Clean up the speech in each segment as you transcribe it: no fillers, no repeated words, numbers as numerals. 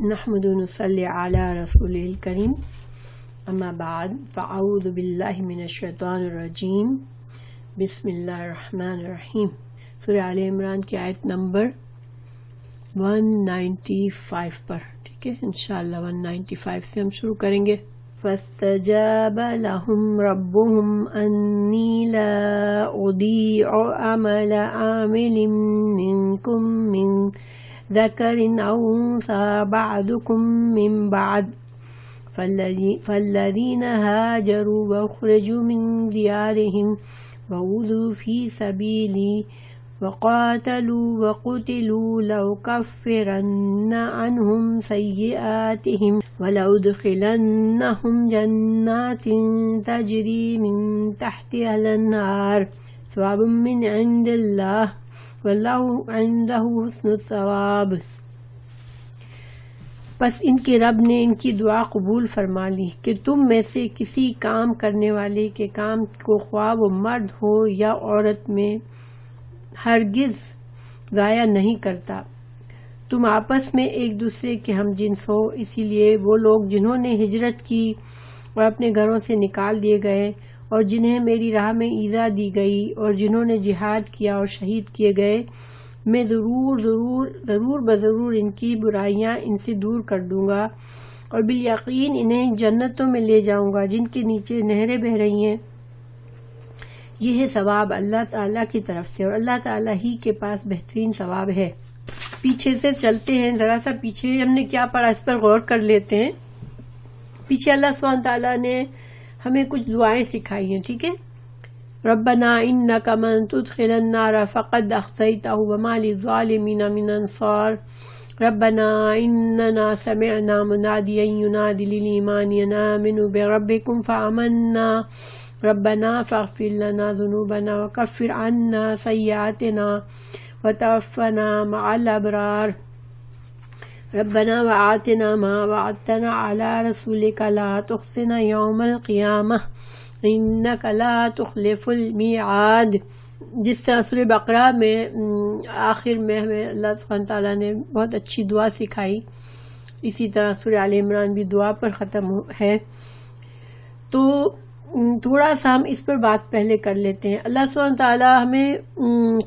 نحمد ونصلی علی رسول الکریم اما بعد فاعوذ باللہ من الشیطان الرجیم بسم اللہ الرحمن الرحیم. سورہ آل عمران کی آیت نمبر 195 پر. ٹھیک ہے، انشاءاللہ 195 سے ہم شروع کریں گے. فاستجاب لهم ربهم انی لا اضیع عمل عامل منکم من ذکر او انثى بعضکم من بعض فالذین هاجروا واخرجوا من دیارهم وأوذوا في سبیلی وقاتلوا وقتلوا لأكفرن عنهم سيئاتهم ولأدخلنهم جنات تجري من تحتها الأنهار ثوابا من عند الله والله عنده حسن الثواب. بس ان کے رب نے ان کی دعا قبول فرما لی کہ تم میں سے کسی کام کرنے والے کے کام کو خواہ وہ مرد ہو یا عورت میں ہرگز ضائع نہیں کرتا. تم آپس میں ایک دوسرے کے ہم جنس ہو، اسی لیے وہ لوگ جنہوں نے ہجرت کی اور اپنے گھروں سے نکال دیے گئے اور جنہیں میری راہ میں ایذا دی گئی اور جنہوں نے جہاد کیا اور شہید کیے گئے، میں ضرور بضرور ان کی برائیاں ان سے دور کر دوں گا اور بالیقین انہیں جنتوں میں لے جاؤں گا جن کے نیچے نہریں بہہ رہی ہیں. یہ ہے ثواب اللہ تعالیٰ کی طرف سے اور اللہ تعالیٰ ہی کے پاس بہترین ثواب ہے. پیچھے سے چلتے ہیں، ذرا سا پیچھے ہم نے کیا پڑھا اس پر غور کر لیتے ہیں. پیچھے اللہ سبحانہ تعالیٰ نے ہمیں کچھ دعائیں سکھائی ہیں. ٹھیک ہے، ربنا انک من تدخل النار فقد اخزیتہ وما للظالمین من انصار ربنا اننا سمعنا منادیا ینادی للایمان ان آمنوا بربکم فآمنا ربنا فاغفر لنا ذنوبنا وکفر عنا سیئاتنا وتوفنا مع الابرار ربنا وآتنا ما وعدتنا على رسولك لا تخزنا يوم القیامہ انک لا تخلف المیعاد. جس طرح سورہ بقرہ میں آخر میں ہمیں اللہ سبحانہ تعالیٰ نے بہت اچھی دعا سکھائی، اسی طرح سورہ آل عمران بھی دعا پر ختم ہے. تو تھوڑا سا ہم اس پر بات پہلے کر لیتے ہیں. اللہ سبحانہ تعالیٰ ہمیں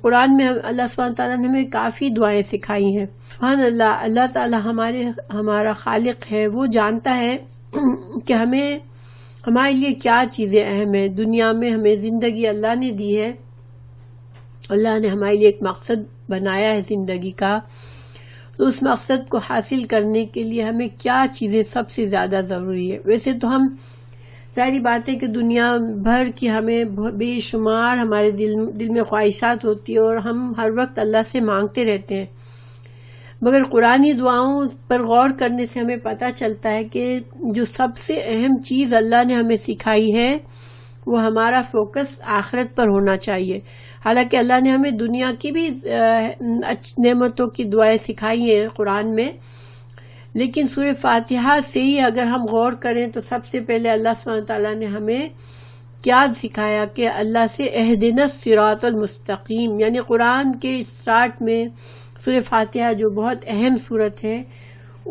قرآن میں اللہ سبحانہ تعالیٰ نے ہمیں کافی دعائیں سکھائی ہیں. سبحان اللہ، اللہ تعالیٰ ہمارا خالق ہے. وہ جانتا ہے کہ ہمارے لیے کیا چیزیں اہم ہیں. دنیا میں ہمیں زندگی اللہ نے دی ہے، اللہ نے ہمارے لیے ایک مقصد بنایا ہے زندگی کا. تو اس مقصد کو حاصل کرنے کے لیے ہمیں کیا چیزیں سب سے زیادہ ضروری ہے. ویسے تو ہم ظاہری بات ہے کہ دنیا بھر کی ہمیں بے شمار ہمارے دل میں خواہشات ہوتی ہے اور ہم ہر وقت اللہ سے مانگتے رہتے ہیں، مگر قرآنی دعاؤں پر غور کرنے سے ہمیں پتہ چلتا ہے کہ جو سب سے اہم چیز اللہ نے ہمیں سکھائی ہے وہ ہمارا فوکس آخرت پر ہونا چاہیے. حالانکہ اللہ نے ہمیں دنیا کی بھی نعمتوں کی دعائیں سکھائی ہیں قرآن میں، لیکن سورہ فاتحہ سے ہی اگر ہم غور کریں تو سب سے پہلے اللہ سبحانہ تعالیٰ نے ہمیں کیا سکھایا کہ اللہ سے اہدنا الصراط المستقیم، یعنی قرآن کے اسٹارٹ میں سورہ فاتحہ جو بہت اہم سورت ہے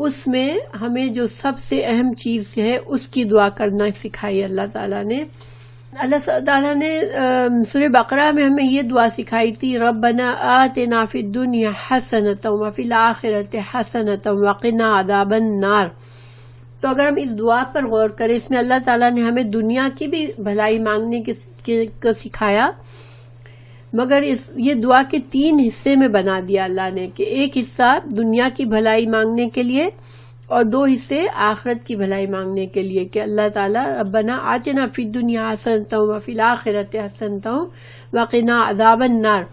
اس میں ہمیں جو سب سے اہم چیز ہے اس کی دعا کرنا سکھائی اللہ تعالیٰ نے. اللہ تعالیٰ نے سورہ بقرہ میں ہمیں یہ دعا سکھائی تھی، ربنا آتنا فی الدنیا حسنۃ وفی الآخرۃ حسنۃ وقنا عذاب النار. تو اگر ہم اس دعا پر غور کریں، اس میں اللہ تعالیٰ نے ہمیں دنیا کی بھی بھلائی مانگنے کو سکھایا، مگر یہ دعا کے 3 حصے میں بنا دیا اللہ نے کہ ایک حصہ دنیا کی بھلائی مانگنے کے لیے اور 2 حصے آخرت کی بھلائی مانگنے کے لیے کہ اللہ تعالیٰ ربنا آتنا فی الدنیا حسنۃ وفی الآخرۃ حسنۃ وقنا عذاب النار.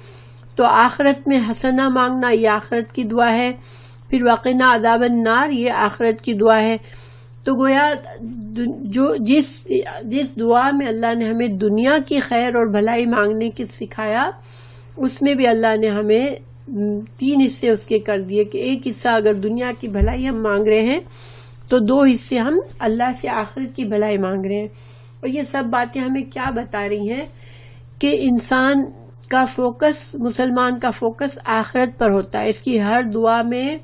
تو آخرت میں حسنہ مانگنا یہ آخرت کی دعا ہے، پھر وقنا عذاب النار یہ آخرت کی دعا ہے. تو گویا جس دعا میں اللہ نے ہمیں دنیا کی خیر اور بھلائی مانگنے کی سکھایا، اس میں بھی اللہ نے ہمیں 3 حصے اس کے کر دیے کہ ایک حصہ اگر دنیا کی بھلائی ہم مانگ رہے ہیں تو 2 حصے ہم اللہ سے آخرت کی بھلائی مانگ رہے ہیں. اور یہ سب باتیں ہمیں کیا بتا رہی ہیں کہ انسان کا فوکس، مسلمان کا فوکس آخرت پر ہوتا ہے. اس کی ہر دعا میں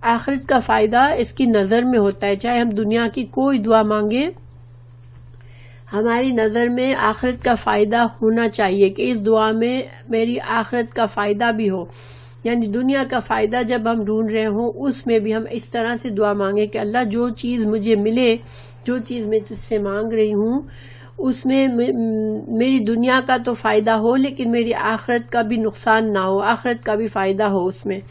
آخرت کا فائدہ اس کی نظر میں ہوتا ہے. چاہے ہم دنیا کی کوئی دعا مانگیں، ہماری نظر میں آخرت کا فائدہ ہونا چاہیے کہ اس دعا میں میری آخرت کا فائدہ بھی ہو. یعنی دنیا کا فائدہ جب ہم ڈھونڈ رہے ہوں اس میں بھی ہم اس طرح سے دعا مانگیں کہ اللہ جو چیز مجھے ملے، جو چیز میں تجھ سے مانگ رہی ہوں، اس میں میری دنیا کا تو فائدہ ہو لیکن میری آخرت کا بھی نقصان نہ ہو، آخرت کا بھی فائدہ ہو اس میں.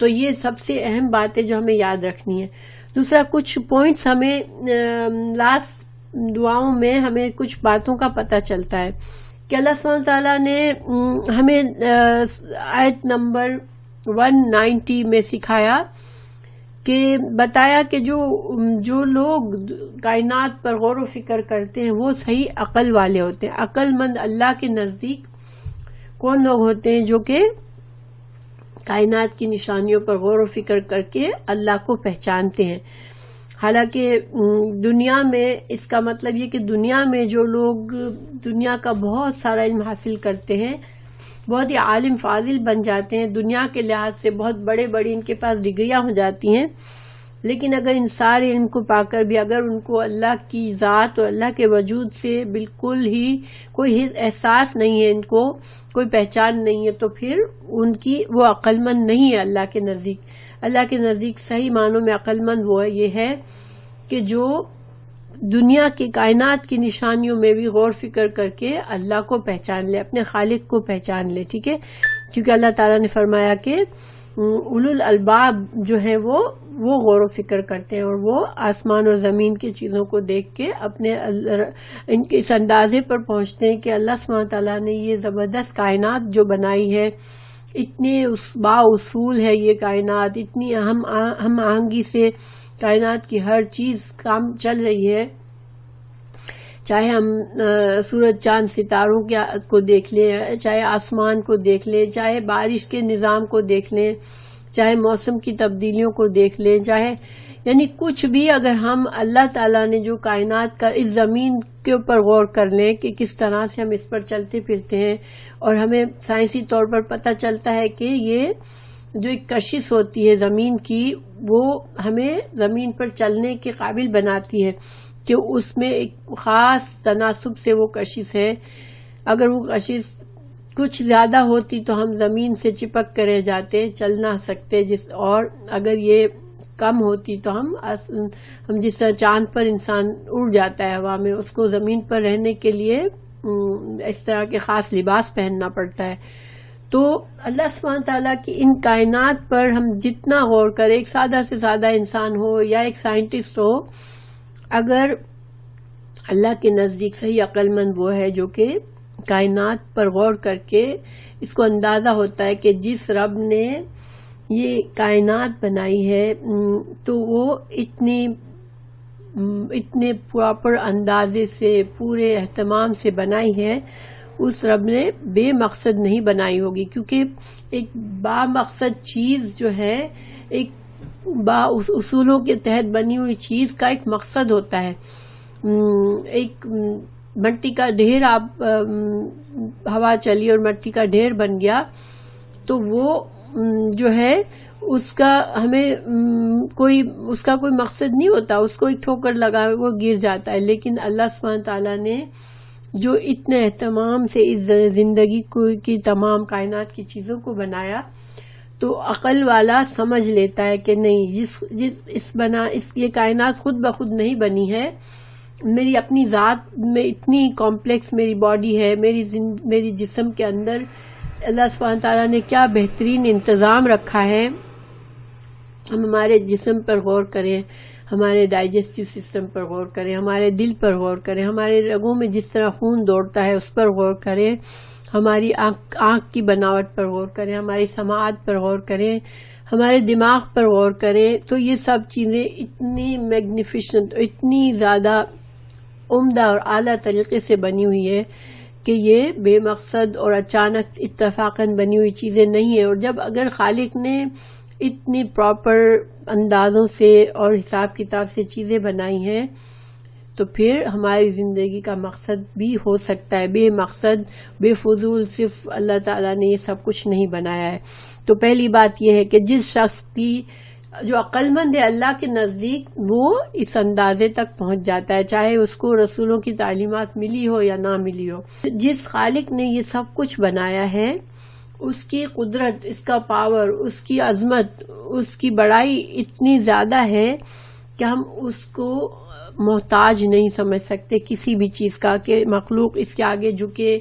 تو یہ سب سے اہم بات ہے جو ہمیں یاد رکھنی ہے. دوسرا، کچھ پوائنٹس ہمیں لاسٹ دعاؤں میں ہمیں کچھ باتوں کا پتہ چلتا ہے کہ اللہ سبحانہ تعالیٰ نے ہمیں آیت نمبر 190 میں سکھایا کہ بتایا کہ جو لوگ کائنات پر غور و فکر کرتے ہیں وہ صحیح عقل والے ہوتے ہیں. عقل مند اللہ کے نزدیک کون لوگ ہوتے ہیں؟ جو کہ کائنات کی نشانیوں پر غور و فکر کر کے اللہ کو پہچانتے ہیں. حالانکہ دنیا میں اس کا مطلب یہ کہ دنیا میں جو لوگ دنیا کا بہت سارا علم حاصل کرتے ہیں، بہت ہی عالم فاضل بن جاتے ہیں، دنیا کے لحاظ سے بہت بڑے ان کے پاس ڈگریاں ہو جاتی ہیں، لیکن اگر ان سارے علم کو پا کر بھی اگر ان کو اللہ کی ذات اور اللہ کے وجود سے بالکل ہی کوئی احساس نہیں ہے، ان کو کوئی پہچان نہیں ہے، تو پھر ان کی وہ عقل مند نہیں ہے اللہ کے نزدیک. اللہ کے نزدیک صحیح معنوں میں عقل مند وہ یہ ہے کہ جو دنیا کی کائنات کی نشانیوں میں بھی غور فکر کر کے اللہ کو پہچان لے، اپنے خالق کو پہچان لے. ٹھیک ہے، کیونکہ اللہ تعالیٰ نے فرمایا کہ اولو الالباب جو ہیں وہ غور و فکر کرتے ہیں اور وہ آسمان اور زمین کی چیزوں کو دیکھ کے اپنے ان کے اس اندازے پر پہنچتے ہیں کہ اللہ سبحانہ تعالیٰ نے یہ زبردست کائنات جو بنائی ہے، اتنے با اصول ہے یہ کائنات، اتنی ہم آہنگی سے کائنات کی ہر چیز کام چل رہی ہے. چاہے ہم سورج چاند ستاروں کو دیکھ لیں، چاہے آسمان کو دیکھ لیں، چاہے بارش کے نظام کو دیکھ لیں، چاہے موسم کی تبدیلیوں کو دیکھ لیں، چاہے یعنی کچھ بھی اگر ہم اللہ تعالیٰ نے جو کائنات کا اس زمین کے اوپر غور کر لیں کہ کس طرح سے ہم اس پر چلتے پھرتے ہیں، اور ہمیں سائنسی طور پر پتہ چلتا ہے کہ یہ جو ایک کشش ہوتی ہے زمین کی، وہ ہمیں زمین پر چلنے کے قابل بناتی ہے کہ اس میں ایک خاص تناسب سے وہ کشش ہے. اگر وہ کشش کچھ زیادہ ہوتی تو ہم زمین سے چپک کر رہ جاتے، چل نہ سکتے، اور اگر یہ کم ہوتی تو ہم جس طرح چاند پر انسان اڑ جاتا ہے ہوا میں، اس کو زمین پر رہنے کے لیے اس طرح کے خاص لباس پہننا پڑتا ہے. تو اللہ سبحانہ تعالیٰ کی ان کائنات پر ہم جتنا غور کریں، ایک سادہ سے سادہ انسان ہو یا ایک سائنٹسٹ ہو، اگر اللہ کے نزدیک صحیح عقل مند وہ ہے جو کہ کائنات پر غور کر کے اس کو اندازہ ہوتا ہے کہ جس رب نے یہ کائنات بنائی ہے تو وہ اتنے پراپر اندازے سے، پورے اہتمام سے بنائی ہے، اس رب نے بے مقصد نہیں بنائی ہوگی. کیونکہ ایک با مقصد چیز جو ہے، ایک اصولوں کے تحت بنی ہوئی چیز کا ایک مقصد ہوتا ہے. ایک مٹی کا ڈھیر آپ ہوا چلی اور مٹی کا ڈھیر بن گیا تو وہ جو ہے اس کا کوئی مقصد نہیں ہوتا، اس کو ایک ٹھوکر لگا وہ گر جاتا ہے. لیکن اللہ سبحانہ تعالیٰ نے جو اتنے اہتمام سے اس زندگی کی تمام کائنات کی چیزوں کو بنایا، تو عقل والا سمجھ لیتا ہے کہ نہیں، یہ کائنات خود بخود نہیں بنی ہے، میری اپنی ذات میں اتنی کمپلیکس میری باڈی ہے، میری جسم کے اندر اللہ سبحانہ تعالیٰ نے کیا بہترین انتظام رکھا ہے. ہم ہمارے جسم پر غور کریں، ہمارے ڈائجسٹو سسٹم پر غور کریں، ہمارے دل پر غور کریں، ہمارے رگوں میں جس طرح خون دوڑتا ہے اس پر غور کریں، ہماری آنکھ کی بناوٹ پر غور کریں، ہماری سماعت پر غور کریں، ہمارے دماغ پر غور کریں. تو یہ سب چیزیں اتنی میگنیفیشنٹ، اتنی زیادہ عمدہ اور اعلیٰ طریقے سے بنی ہوئی ہے کہ یہ بے مقصد اور اچانک اتفاقاً بنی ہوئی چیزیں نہیں ہیں. اور جب اگر خالق نے اتنی پراپر اندازوں سے اور حساب کتاب سے چیزیں بنائی ہیں تو پھر ہماری زندگی کا مقصد بھی ہو سکتا ہے. بے مقصد، بے فضول صرف اللہ تعالیٰ نے یہ سب کچھ نہیں بنایا ہے. تو پہلی بات یہ ہے کہ جس شخص کی جو عقل مند ہے اللہ کے نزدیک وہ اس اندازے تک پہنچ جاتا ہے، چاہے اس کو رسولوں کی تعلیمات ملی ہو یا نہ ملی ہو۔ جس خالق نے یہ سب کچھ بنایا ہے، اس کی قدرت، اس کا پاور، اس کی عظمت، اس کی بڑائی اتنی زیادہ ہے کہ ہم اس کو محتاج نہیں سمجھ سکتے کسی بھی چیز کا، کہ مخلوق اس کے آگے جھکے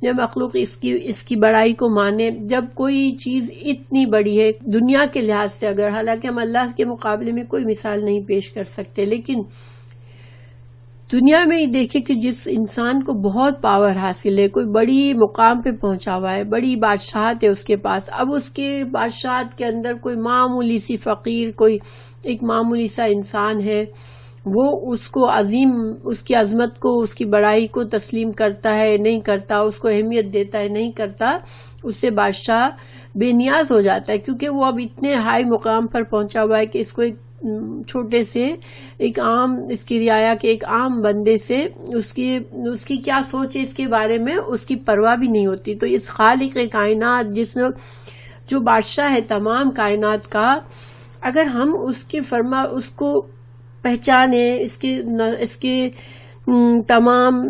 یا مخلوق اس کی بڑائی کو مانے۔ جب کوئی چیز اتنی بڑی ہے دنیا کے لحاظ سے، اگر حالانکہ ہم اللہ کے مقابلے میں کوئی مثال نہیں پیش کر سکتے، لیکن دنیا میں ہی دیکھیں کہ جس انسان کو بہت پاور حاصل ہے، کوئی بڑی مقام پہ پہنچا ہوا ہے، بڑی بادشاہت ہے اس کے پاس، اب اس کے بادشاہت کے اندر کوئی معمولی سی فقیر، کوئی ایک معمولی سا انسان ہے، وہ اس کو عظیم، اس کی عظمت کو، اس کی بڑائی کو تسلیم کرتا ہے نہیں کرتا، اس کو اہمیت دیتا ہے نہیں کرتا، اس سے بادشاہ بے نیاز ہو جاتا ہے، کیونکہ وہ اب اتنے ہائی مقام پر پہنچا ہوا ہے کہ اس کو ایک چھوٹے سے ایک عام، اس کی رعایا کے ایک عام بندے سے اس کی کیا سوچ ہے اس کے بارے میں اس کی پرواہ بھی نہیں ہوتی۔ تو اس خالق کائنات، جو بادشاہ ہے تمام کائنات کا، اگر ہم اس کو پہچانے، اس کے تمام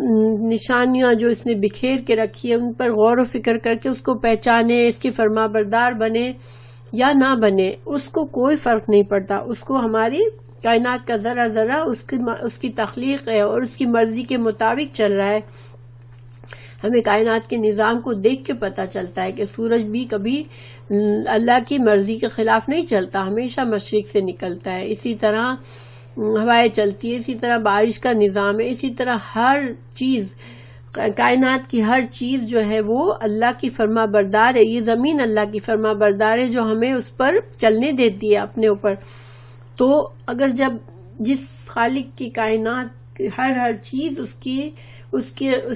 نشانیاں جو اس نے بکھیر کے رکھی ہے ان پر غور و فکر کر کے اس کو پہچانے، اس کی فرما بردار بنے یا نہ بنے، اس کو کوئی فرق نہیں پڑتا، اس کو ہماری کائنات کا ذرہ ذرہ اس کی تخلیق ہے اور اس کی مرضی کے مطابق چل رہا ہے۔ ہمیں کائنات کے نظام کو دیکھ کے پتہ چلتا ہے کہ سورج بھی کبھی اللہ کی مرضی کے خلاف نہیں چلتا، ہمیشہ مشرق سے نکلتا ہے، اسی طرح ہوائیں چلتی ہے، اسی طرح بارش کا نظام ہے، اسی طرح ہر چیز، کائنات کی ہر چیز جو ہے وہ اللہ کی فرما بردار ہے۔ یہ زمین اللہ کی فرما بردار ہے جو ہمیں اس پر چلنے دیتی ہے اپنے اوپر۔ تو اگر جس خالق کی کائنات ہر چیز اس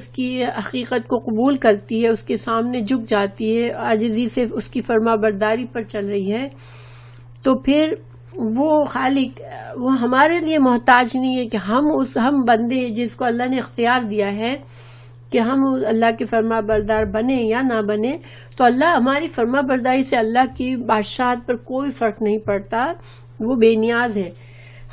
کی حقیقت کو قبول کرتی ہے، اس کے سامنے جھک جاتی ہے، عاجزی سے اس کی فرما برداری پر چل رہی ہے، تو پھر وہ خالق وہ ہمارے لیے محتاج نہیں ہے کہ ہم بندے جس کو اللہ نے اختیار دیا ہے کہ ہم اللہ کے فرما بردار بنے یا نہ بنے، تو اللہ ہماری فرما برداری سے اللہ کی بادشاہت پر کوئی فرق نہیں پڑتا، وہ بے نیاز ہے۔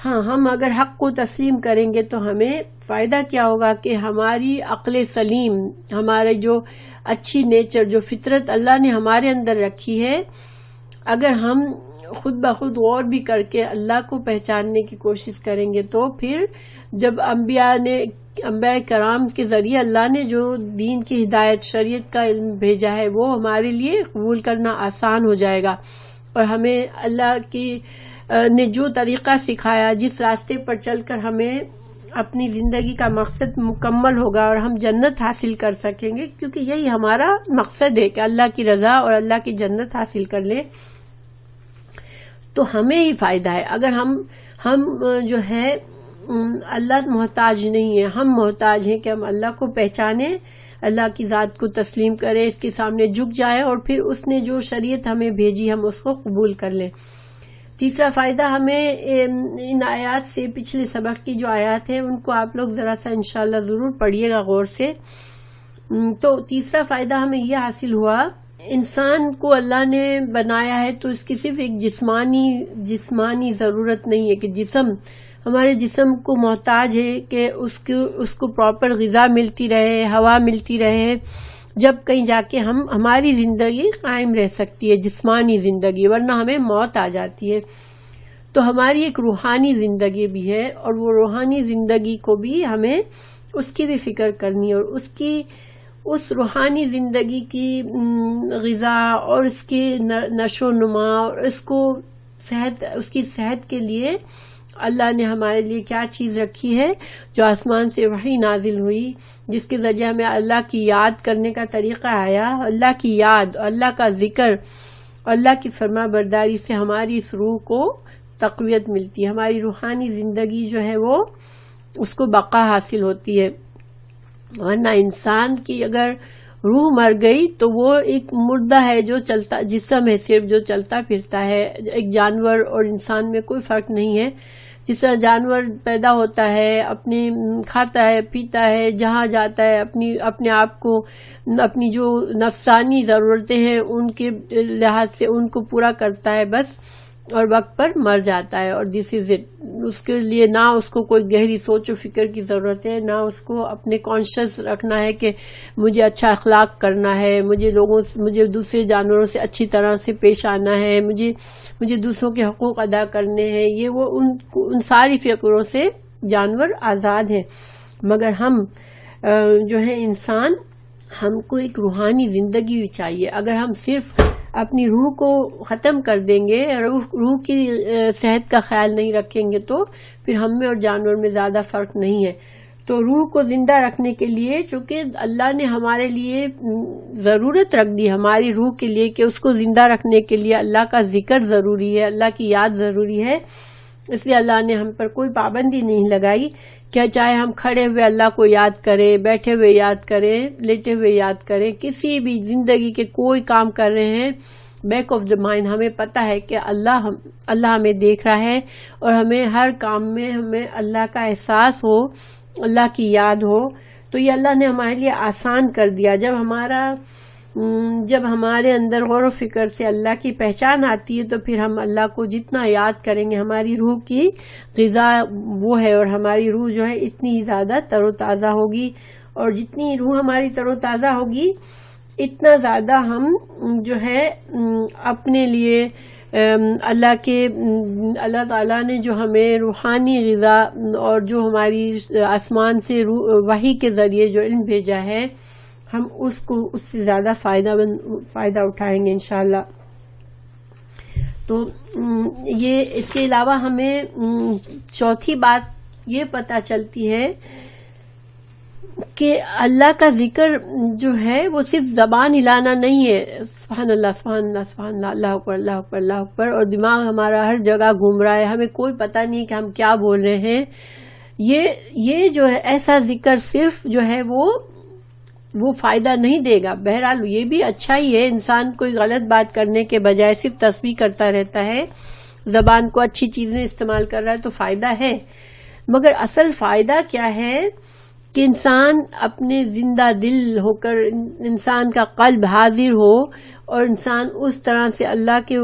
ہاں، ہم اگر حق کو تسلیم کریں گے تو ہمیں فائدہ کیا ہوگا کہ ہماری عقل سلیم، ہمارے جو اچھی نیچر، جو فطرت اللہ نے ہمارے اندر رکھی ہے، اگر ہم خود بخود غور بھی کر کے اللہ کو پہچاننے کی کوشش کریں گے تو پھر جب انبیاء کرام کے ذریعے اللہ نے جو دین کی ہدایت، شریعت کا علم بھیجا ہے، وہ ہمارے لیے قبول کرنا آسان ہو جائے گا، اور ہمیں اللہ نے جو طریقہ سکھایا، جس راستے پر چل کر ہمیں اپنی زندگی کا مقصد مکمل ہوگا اور ہم جنت حاصل کر سکیں گے، کیونکہ یہی ہمارا مقصد ہے کہ اللہ کی رضا اور اللہ کی جنت حاصل کر لیں، تو ہمیں ہی فائدہ ہے۔ اگر ہم جو ہے اللہ محتاج نہیں ہے، ہم محتاج ہیں کہ ہم اللہ کو پہچانیں، اللہ کی ذات کو تسلیم کریں، اس کے سامنے جھک جائیں، اور پھر اس نے جو شریعت ہمیں بھیجی ہم اس کو قبول کر لیں۔ تیسرا فائدہ ہمیں ان آیات سے، پچھلے سبق کی جو آیات ہیں ان کو آپ لوگ ذرا سا انشاءاللہ ضرور پڑھیے گا غور سے۔ تو تیسرا فائدہ ہمیں یہ حاصل ہوا، انسان کو اللہ نے بنایا ہے تو اس کی صرف ایک جسمانی ضرورت نہیں ہے کہ ہمارے جسم کو محتاج ہے کہ اس کو پراپر غذا ملتی رہے، ہوا ملتی رہے، جب کہیں جا کے ہماری زندگی قائم رہ سکتی ہے، جسمانی زندگی، ورنہ ہمیں موت آ جاتی ہے۔ تو ہماری ایک روحانی زندگی بھی ہے، اور وہ روحانی زندگی کو بھی ہمیں اس کی بھی فکر کرنی ہے، اور اس روحانی زندگی کی غذا اور اس کی نشو و نما اور اس کی صحت کے لیے اللہ نے ہمارے لیے کیا چیز رکھی ہے، جو آسمان سے وحی نازل ہوئی، جس کے ذریعے ہمیں اللہ کی یاد کرنے کا طریقہ آیا، اللہ کی یاد، اللہ کا ذکر، اللہ کی فرما برداری سے ہماری اس روح کو تقویت ملتی ہے، ہماری روحانی زندگی جو ہے وہ اس کو بقا حاصل ہوتی ہے۔ ورنہ انسان کی اگر روح مر گئی تو وہ ایک مردہ ہے، جو جسم ہے صرف، جو چلتا پھرتا ہے۔ ایک جانور اور انسان میں کوئی فرق نہیں ہے۔ جس طرح جانور پیدا ہوتا ہے، کھاتا ہے، پیتا ہے، جہاں جاتا ہے، اپنے آپ کو، اپنی جو نفسانی ضرورتیں ہیں ان کے لحاظ سے ان کو پورا کرتا ہے، بس اور وقت پر مر جاتا ہے. اور دس از اٹ. اس کے لیے نہ اس کو کوئی گہری سوچ و فکر کی ضرورت ہے، نہ اس کو اپنے کانشیس رکھنا ہے کہ مجھے اچھا اخلاق کرنا ہے، مجھے دوسرے جانوروں سے اچھی طرح سے پیش آنا ہے، مجھے دوسروں کے حقوق ادا کرنے ہیں. یہ وہ ان ساری فکروں سے جانور آزاد ہیں. مگر ہم جو ہے انسان، ہم کو ایک روحانی زندگی بھی چاہیے. اگر ہم صرف اپنی روح کو ختم کر دیں گے، روح کی صحت کا خیال نہیں رکھیں گے، تو پھر ہم میں اور جانور میں زیادہ فرق نہیں ہے. تو روح کو زندہ رکھنے کے لیے، چونکہ اللہ نے ہمارے لیے ضرورت رکھ دی ہماری روح کے لیے کہ اس کو زندہ رکھنے کے لیے اللہ کا ذکر ضروری ہے، اللہ کی یاد ضروری ہے. اس لیے اللہ نے ہم پر کوئی پابندی نہیں لگائی کہ چاہے ہم کھڑے ہوئے اللہ کو یاد کریں، بیٹھے ہوئے یاد کریں، لیٹے ہوئے یاد کریں، کسی بھی زندگی کے کوئی کام کر رہے ہیں، بیک آف دا مائنڈ ہمیں پتہ ہے کہ اللہ ہمیں دیکھ رہا ہے، اور ہمیں ہر کام میں ہمیں اللہ کا احساس ہو، اللہ کی یاد ہو. تو یہ اللہ نے ہمارے لیے آسان کر دیا. جب ہمارے اندر غور و فکر سے اللہ کی پہچان آتی ہے، تو پھر ہم اللہ کو جتنا یاد کریں گے، ہماری روح کی غذا وہ ہے، اور ہماری روح جو ہے اتنی زیادہ تر و تازہ ہوگی. اور جتنی روح ہماری تر و تازہ ہوگی، اتنا زیادہ ہم جو ہے اپنے لیے اللہ تعالیٰ نے جو ہمیں روحانی غذا اور جو ہماری آسمان سے وحی کے ذریعے جو علم بھیجا ہے، ہم اس سے زیادہ فائدہ اٹھائیں گے انشاءاللہ. تو اس کے علاوہ ہمیں چوتھی بات یہ پتہ چلتی ہے کہ اللہ کا ذکر جو ہے وہ صرف زبان ہلانا نہیں ہے، سبحان اللہ سبحان اللہ سبحان اللہ، اللہ اکبر اللہ اکبر اللہ اکبر، اور دماغ ہمارا ہر جگہ گھوم رہا ہے، ہمیں کوئی پتہ نہیں کہ ہم کیا بول رہے ہیں. یہ جو ہے ایسا ذکر صرف جو ہے وہ فائدہ نہیں دے گا. بہرحال یہ بھی اچھا ہی ہے، انسان کوئی غلط بات کرنے کے بجائے صرف تسبیح کرتا رہتا ہے، زبان کو اچھی چیزیں استعمال کر رہا ہے، تو فائدہ ہے. مگر اصل فائدہ کیا ہے کہ انسان اپنے زندہ دل ہو کر، انسان کا قلب حاضر ہو، اور انسان اس طرح سے اللہ کے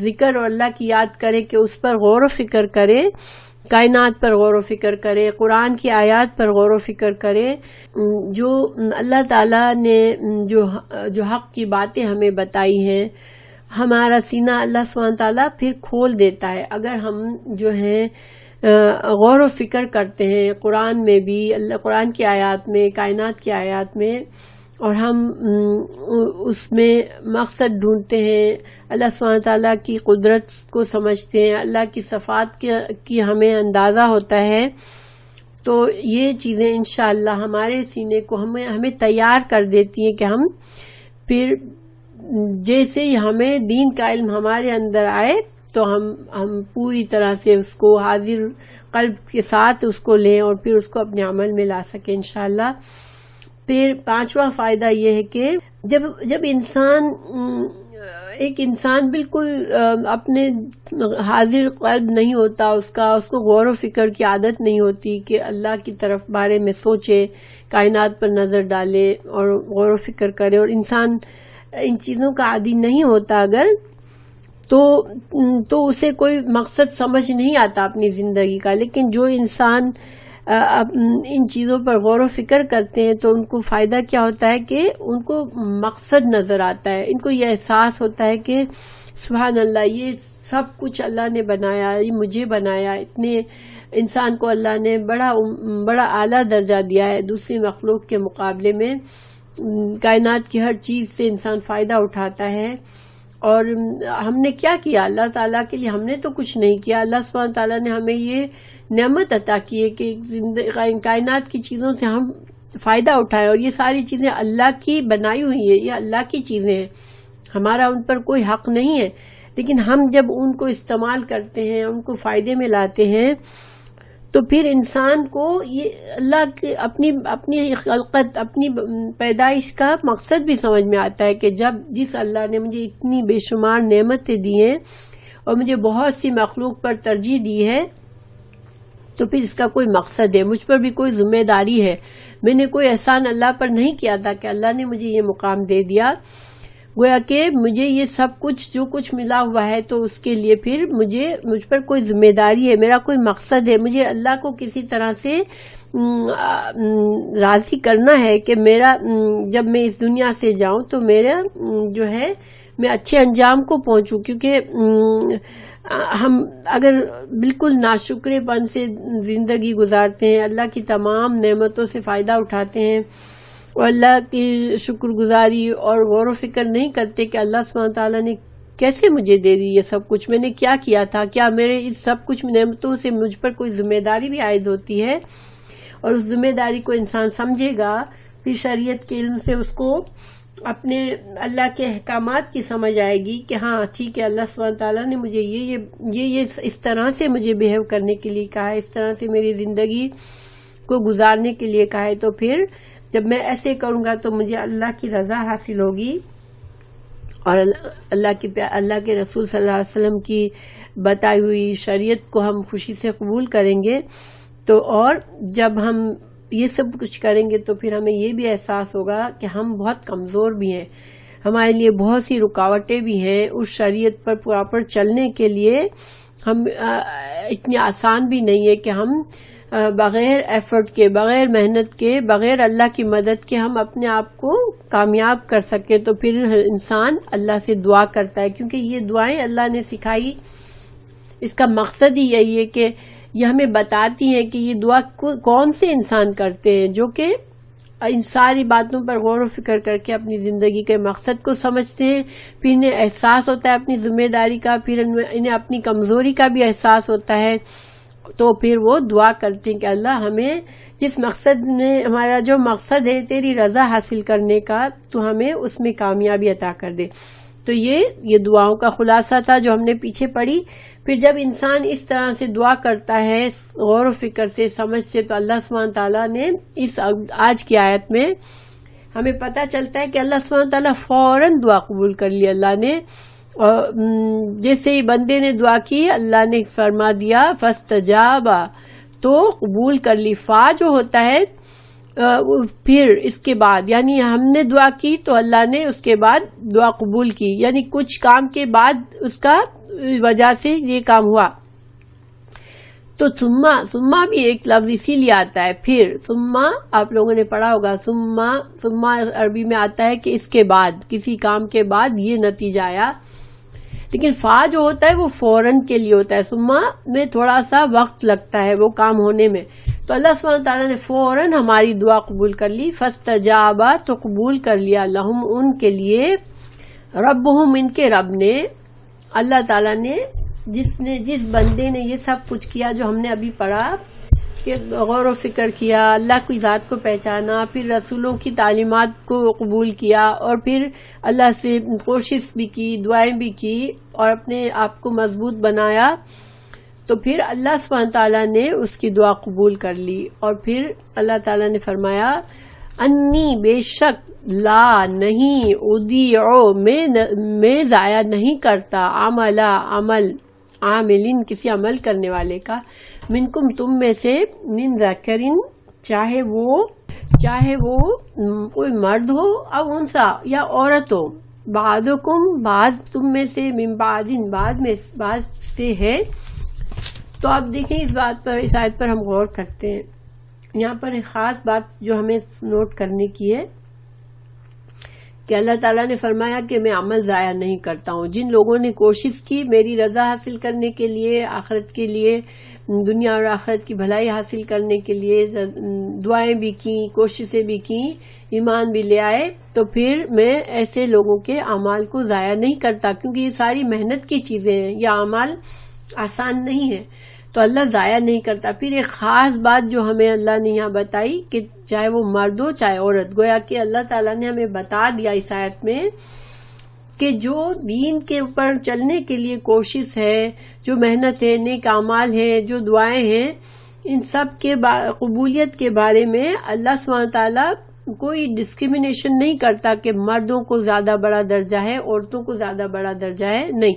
ذکر اور اللہ کی یاد کرے کہ اس پر غور و فکر کرے، کائنات پر غور و فکر کرے، قرآن کی آیات پر غور و فکر کرے، جو اللہ تعالیٰ نے جو حق کی باتیں ہمیں بتائی ہیں. ہمارا سینہ اللہ سبحانہ تعالیٰ پھر کھول دیتا ہے اگر ہم جو ہے غور و فکر کرتے ہیں قرآن میں بھی، قرآن کی آیات میں، کائنات کی آیات میں، اور ہم اس میں مقصد ڈھونڈتے ہیں، اللہ سبحانہ تعالیٰ کی قدرت کو سمجھتے ہیں، اللہ کی صفات کی ہمیں اندازہ ہوتا ہے. تو یہ چیزیں انشاءاللہ ہمارے سینے کو ہمیں تیار کر دیتی ہیں کہ ہم پھر جیسے ہی ہمیں دین کا علم ہمارے اندر آئے، تو ہم پوری طرح سے اس کو حاضر قلب کے ساتھ اس کو لیں، اور پھر اس کو اپنے عمل میں لا سکیں انشاءاللہ. پھر پانچواں فائدہ یہ ہے کہ جب ایک انسان بالکل اپنے حاضر قلب نہیں ہوتا، اس کو غور و فکر کی عادت نہیں ہوتی کہ اللہ کی طرف بارے میں سوچے، کائنات پر نظر ڈالے اور غور و فکر کرے، اور انسان ان چیزوں کا عادی نہیں ہوتا اگر، تو اسے کوئی مقصد سمجھ نہیں آتا اپنی زندگی کا. لیکن جو انسان ان چیزوں پر غور و فکر کرتے ہیں، تو ان کو فائدہ کیا ہوتا ہے کہ ان کو مقصد نظر آتا ہے، ان کو یہ احساس ہوتا ہے کہ سبحان اللہ، یہ سب کچھ اللہ نے بنایا، یہ مجھے بنایا، اتنے انسان کو اللہ نے بڑا اعلیٰ درجہ دیا ہے دوسری مخلوق کے مقابلے میں. کائنات کی ہر چیز سے انسان فائدہ اٹھاتا ہے. اور ہم نے کیا کیا اللہ تعالیٰ کے لیے؟ ہم نے تو کچھ نہیں کیا. اللہ سبحانہ تعالیٰ نے ہمیں یہ نعمت عطا کی ہے کہ کائنات کی چیزوں سے ہم فائدہ اٹھائیں، اور یہ ساری چیزیں اللہ کی بنائی ہوئی ہیں، یہ اللہ کی چیزیں ہیں، ہمارا ان پر کوئی حق نہیں ہے. لیکن ہم جب ان کو استعمال کرتے ہیں، ان کو فائدے میں لاتے ہیں، تو پھر انسان کو یہ اللہ کے اپنی خلقت، اپنی پیدائش کا مقصد بھی سمجھ میں آتا ہے کہ جس اللہ نے مجھے اتنی بے شمار نعمتیں دی ہیں اور مجھے بہت سی مخلوق پر ترجیح دی ہے، تو پھر اس کا کوئی مقصد ہے، مجھ پر بھی کوئی ذمہ داری ہے. میں نے کوئی احسان اللہ پر نہیں کیا تھا کہ اللہ نے مجھے یہ مقام دے دیا. گویا کہ مجھے یہ سب کچھ جو کچھ ملا ہوا ہے تو اس کے لیے پھر مجھ پر کوئی ذمہ داری ہے، میرا کوئی مقصد ہے، مجھے اللہ کو کسی طرح سے راضی کرنا ہے کہ میرا جب میں اس دنیا سے جاؤں تو میرا جو ہے میں اچھے انجام کو پہنچوں، کیونکہ ہم اگر بالکل ناشکرے پن سے زندگی گزارتے ہیں، اللہ کی تمام نعمتوں سے فائدہ اٹھاتے ہیں اور اللہ کی شکر گزاری اور غور و فکر نہیں کرتے کہ اللہ سبحانہ تعالیٰ نے کیسے مجھے دے دی یہ سب کچھ، میں نے کیا کیا تھا، کیا میرے اس سب کچھ نعمتوں سے مجھ پر کوئی ذمہ داری بھی عائد ہوتی ہے، اور اس ذمہ داری کو انسان سمجھے گا، پھر شریعت کے علم سے اس کو اپنے اللہ کے احکامات کی سمجھ آئے گی کہ ہاں ٹھیک ہے، اللہ سبحانہ تعالیٰ نے مجھے یہ اس طرح سے مجھے بیہیو کرنے کے لیے کہا ہے، اس طرح سے میری زندگی کو گزارنے کے لیے کہا ہے، تو پھر جب میں ایسے کروں گا تو مجھے اللہ کی رضا حاصل ہوگی اور اللہ کے رسول صلی اللہ علیہ وسلم کی بتائی ہوئی شریعت کو ہم خوشی سے قبول کریں گے۔ تو اور جب ہم یہ سب کچھ کریں گے تو پھر ہمیں یہ بھی احساس ہوگا کہ ہم بہت کمزور بھی ہیں، ہمارے لیے بہت سی رکاوٹیں بھی ہیں اس شریعت پر پراپر چلنے کے لیے، ہم اتنی آسان بھی نہیں ہے کہ ہم بغیر ایفرٹ کے، بغیر محنت کے، بغیر اللہ کی مدد کے ہم اپنے آپ کو کامیاب کر سکیں۔ تو پھر انسان اللہ سے دعا کرتا ہے، کیونکہ یہ دعائیں اللہ نے سکھائی، اس کا مقصد ہی یہی ہے کہ یہ ہمیں بتاتی ہیں کہ یہ دعا کون سے انسان کرتے ہیں جو کہ ان ساری باتوں پر غور و فکر کر کے اپنی زندگی کے مقصد کو سمجھتے ہیں، پھر انہیں احساس ہوتا ہے اپنی ذمہ داری کا، پھر انہیں اپنی کمزوری کا بھی احساس ہوتا ہے، تو پھر وہ دعا کرتے ہیں کہ اللہ ہمیں جس مقصد نے، ہمارا جو مقصد ہے تیری رضا حاصل کرنے کا، تو ہمیں اس میں کامیابی عطا کر دے۔ تو یہ دعاؤں کا خلاصہ تھا جو ہم نے پیچھے پڑھی۔ پھر جب انسان اس طرح سے دعا کرتا ہے غور و فکر سے، سمجھ سے، تو اللہ سبحانہ تعالیٰ نے اس آج کی آیت میں ہمیں پتہ چلتا ہے کہ اللہ سبحانہ تعالیٰ فوراً دعا قبول کر لی اللہ نے، اور جیسے ہی بندے نے دعا کی اللہ نے فرما دیا فاستجاب، تو قبول کر لی۔ فا جو ہوتا ہے پھر اس کے بعد، یعنی ہم نے دعا کی تو اللہ نے اس کے بعد دعا قبول کی، یعنی کچھ کام کے بعد اس کا وجہ سے یہ کام ہوا۔ تو ثم بھی ایک لفظ اسی لیے آتا ہے، پھر ثم آپ لوگوں نے پڑھا ہوگا، ثم عربی میں آتا ہے کہ اس کے بعد، کسی کام کے بعد یہ نتیجہ آیا، لیکن فا جو ہوتا ہے وہ فوراً کے لیے ہوتا ہے، ثم میں تھوڑا سا وقت لگتا ہے وہ کام ہونے میں۔ تو اللہ سبحانہ تعالیٰ نے فوراً ہماری دعا قبول کر لی، فاستجاب، تو قبول کر لیا، لہم ان کے لیے، ربہم ان کے رب نے، اللہ تعالیٰ نے جس بندے نے یہ سب کچھ کیا جو ہم نے ابھی پڑھا، کہ غور و فکر کیا، اللہ کی ذات کو پہچانا، پھر رسولوں کی تعلیمات کو قبول کیا، اور پھر اللہ سے کوشش بھی کی، دعائیں بھی کی، اور اپنے آپ کو مضبوط بنایا، تو پھر اللہ سبحانہ تعالیٰ نے اس کی دعا قبول کر لی۔ اور پھر اللہ تعالیٰ نے فرمایا انی، بے شک، لا نہیں، اضیع، میں ضائع نہیں کرتا، عمل عاملین، کسی عمل کرنے والے کا، منکم، تم میں سے، من ذکرین، چاہے وہ کوئی مرد ہو، او انثی، یا عورت ہو، بعضکم، بعض تم میں سے، من بعضن، بعض سے ہے۔ تو آپ دیکھیں اس آیت پر ہم غور کرتے ہیں، یہاں پر ایک خاص بات جو ہمیں نوٹ کرنے کی ہے کہ اللہ تعالیٰ نے فرمایا کہ میں عمل ضائع نہیں کرتا ہوں۔ جن لوگوں نے کوشش کی میری رضا حاصل کرنے کے لیے، آخرت کے لیے، دنیا اور آخرت کی بھلائی حاصل کرنے کے لیے، دعائیں بھی کیں، کوششیں بھی کیں، ایمان بھی لے آئے، تو پھر میں ایسے لوگوں کے اعمال کو ضائع نہیں کرتا، کیونکہ یہ ساری محنت کی چیزیں ہیں، یہ اعمال آسان نہیں ہے، تو اللہ ضائع نہیں کرتا۔ پھر ایک خاص بات جو ہمیں اللہ نے یہاں بتائی کہ چاہے وہ مرد ہو چاہے عورت، گویا کہ اللہ تعالیٰ نے ہمیں بتا دیا اس آیت میں کہ جو دین کے اوپر چلنے کے لیے کوشش ہے، جو محنت ہے، نیک اعمال ہے، جو دعائیں ہیں، ان سب کے قبولیت کے بارے میں اللہ سبحانہ تعالیٰ کوئی ڈسکریمنیشن نہیں کرتا کہ مردوں کو زیادہ بڑا درجہ ہے، عورتوں کو زیادہ بڑا درجہ ہے، نہیں،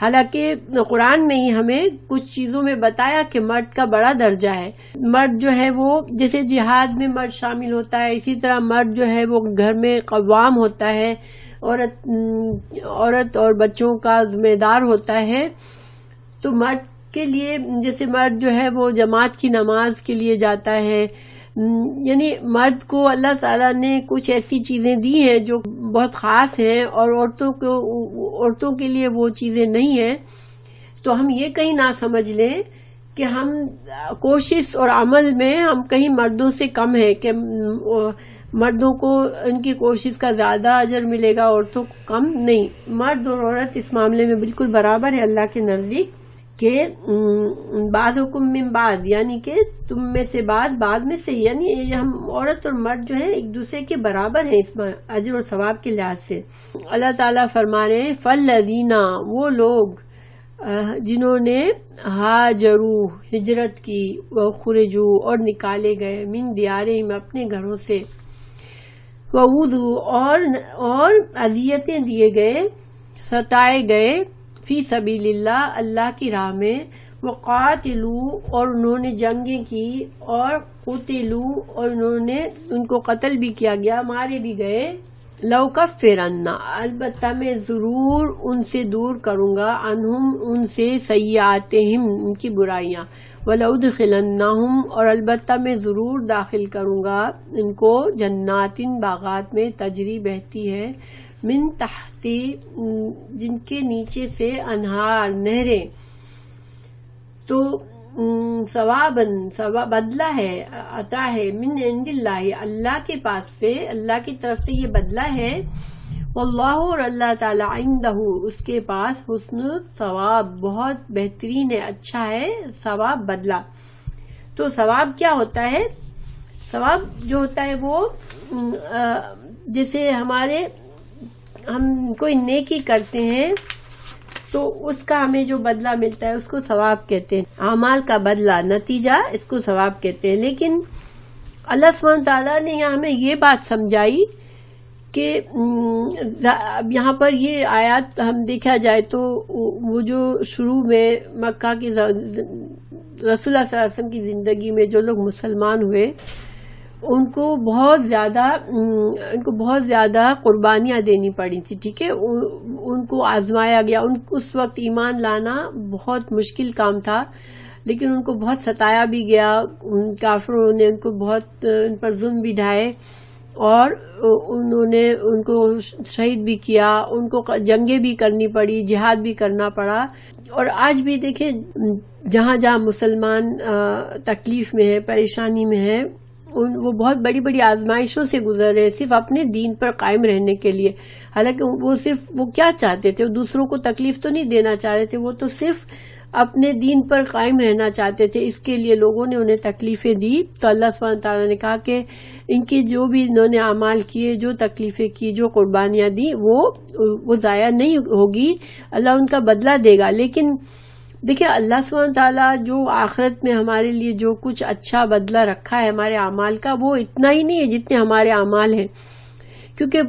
حالانکہ قرآن میں ہی ہمیں کچھ چیزوں میں بتایا کہ مرد کا بڑا درجہ ہے. مرد جو ہے وہ جیسے جہاد میں مرد شامل ہوتا ہے، اسی طرح مرد جو ہے وہ گھر میں قوام ہوتا ہے، عورت اور بچوں کا ذمہ دار ہوتا ہے. تو مرد کے لیے جیسے مرد جو ہے وہ جماعت کی نماز کے لیے جاتا ہے، یعنی مرد کو اللہ تعالیٰ نے کچھ ایسی چیزیں دی ہیں جو بہت خاص ہیں اور عورتوں کے لیے وہ چیزیں نہیں ہیں. تو ہم یہ کہیں نہ سمجھ لیں کہ ہم کوشش اور عمل میں ہم کہیں مردوں سے کم ہیں، کہ مردوں کو ان کی کوشش کا زیادہ اجر ملے گا، عورتوں کو کم نہیں. مرد اور عورت اس معاملے میں بالکل برابر ہے اللہ کے نزدیک، کہ بعضکم من بعض، یعنی کہ تم میں سے بعض میں سے، یعنی ہم عورت اور مرد جو ہیں ایک دوسرے کے برابر ہیں اس میں اجر اور ثواب کے لحاظ سے. اللہ تعالیٰ فرما رہے ہیں فالذین، وہ لوگ جنہوں نے ہاجروا، ہجرت کی، وخرجوا، اور نکالے گئے، من دیارہم، اپنے گھروں سے، وؤذوا، اور اذیتیں دیے گئے، ستائے گئے، فی سبیل اللہ، اللہ کی راہ میں، وقاتلوا، اور انہوں نے جنگیں کی، اور قتلوا، اور انہوں نے ان کو قتل بھی کیا گیا، مارے بھی گئے. لَأُكَفِّرَنَّ، البتہ میں ضرور ان سے دور کروں گا، عنہم، ان سے، سیئاتہم، ان کی برائیاں، وَلَأُدْخِلَنَّهُمْ، اور البتہ میں ضرور داخل کروں گا ان کو، جنات، باغات میں، تجری، بہتی ہے، من تحت، جن کے نیچے سے، انہار، نہریں. تو ثواباً، بدلہ ہے، عطا ہے، من عند اللہ، اللہ کے پاس سے، اللہ کی طرف سے یہ بدلہ ہے. واللہ، اور اللہ تعالی، عندہ، اس کے پاس، حسن ثواب، بہت بہترین ہے، اچھا ہے ثواب، بدلہ. تو ثواب کیا ہوتا ہے؟ ثواب جو ہوتا ہے وہ جیسے ہم کوئی نیکی کرتے ہیں تو اس کا ہمیں جو بدلہ ملتا ہے اس کو ثواب کہتے ہیں، اعمال کا بدلہ، نتیجہ، اس کو ثواب کہتے ہیں. لیکن اللہ سبحانہ تعالیٰ نے یہاں ہمیں یہ بات سمجھائی کہ اب یہاں پر یہ آیات ہم دیکھا جائے تو وہ جو شروع میں مکہ کی رسول اللہ صلی اللہ علیہ وسلم کی زندگی میں جو لوگ مسلمان ہوئے ان کو بہت زیادہ قربانیاں دینی پڑی تھی. ٹھیک ہے، ان کو آزمایا گیا، اس وقت ایمان لانا بہت مشکل کام تھا، لیکن ان کو بہت ستایا بھی گیا، کافروں نے ان کو بہت ان پر ظلم بھی ڈھائے، اور انہوں نے ان کو شہید بھی کیا، ان کو جنگیں بھی کرنی پڑی، جہاد بھی کرنا پڑا. اور آج بھی دیکھیں جہاں جہاں مسلمان تکلیف میں ہے، پریشانی میں ہے، وہ بہت بڑی بڑی آزمائشوں سے گزر رہے صرف اپنے دین پر قائم رہنے کے لیے. حالانکہ وہ کیا چاہتے تھے؟ وہ دوسروں کو تکلیف تو نہیں دینا چاہ رہے تھے، وہ تو صرف اپنے دین پر قائم رہنا چاہتے تھے. اس کے لیے لوگوں نے انہیں تکلیفیں دی. تو اللہ سبحانہ تعالیٰ نے کہا کہ ان کی جو بھی انہوں نے اعمال کیے، جو تکلیفیں کی، جو قربانیاں دی، وہ ضائع نہیں ہوگی، اللہ ان کا بدلہ دے گا. لیکن دیکھیں اللہ سبحانہ تعالیٰ جو آخرت میں ہمارے لیے جو کچھ اچھا بدلہ رکھا ہے ہمارے اعمال کا، وہ اتنا ہی نہیں ہے جتنے ہمارے اعمال ہیں. کیونکہ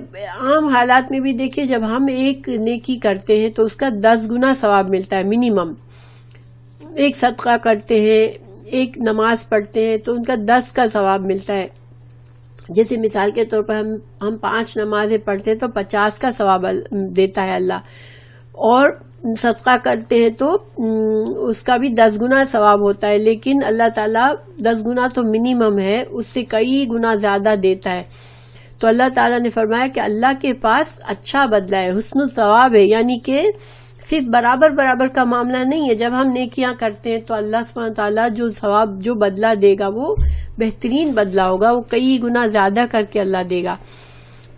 عام حالات میں بھی دیکھیں جب ہم ایک نیکی کرتے ہیں تو اس کا 10 گنا ثواب ملتا ہے منیمم. ایک صدقہ کرتے ہیں، ایک نماز پڑھتے ہیں تو ان کا 10 کا ثواب ملتا ہے. جیسے مثال کے طور پر ہم 5 نمازیں پڑھتے ہیں تو 50 کا ثواب دیتا ہے اللہ، اور صدقہ کرتے ہیں تو اس کا بھی 10 گنا ثواب ہوتا ہے. لیکن اللہ تعالیٰ 10 گنا تو منیمم ہے، اس سے کئی گنا زیادہ دیتا ہے. تو اللہ تعالیٰ نے فرمایا کہ اللہ کے پاس اچھا بدلہ ہے، حسن ثواب ہے، یعنی کہ صرف برابر کا معاملہ نہیں ہے. جب ہم نیکیاں کرتے ہیں تو اللہ سبحانہ تعالیٰ جو ثواب، جو بدلہ دے گا وہ بہترین بدلہ ہوگا، وہ کئی گنا زیادہ کر کے اللہ دے گا.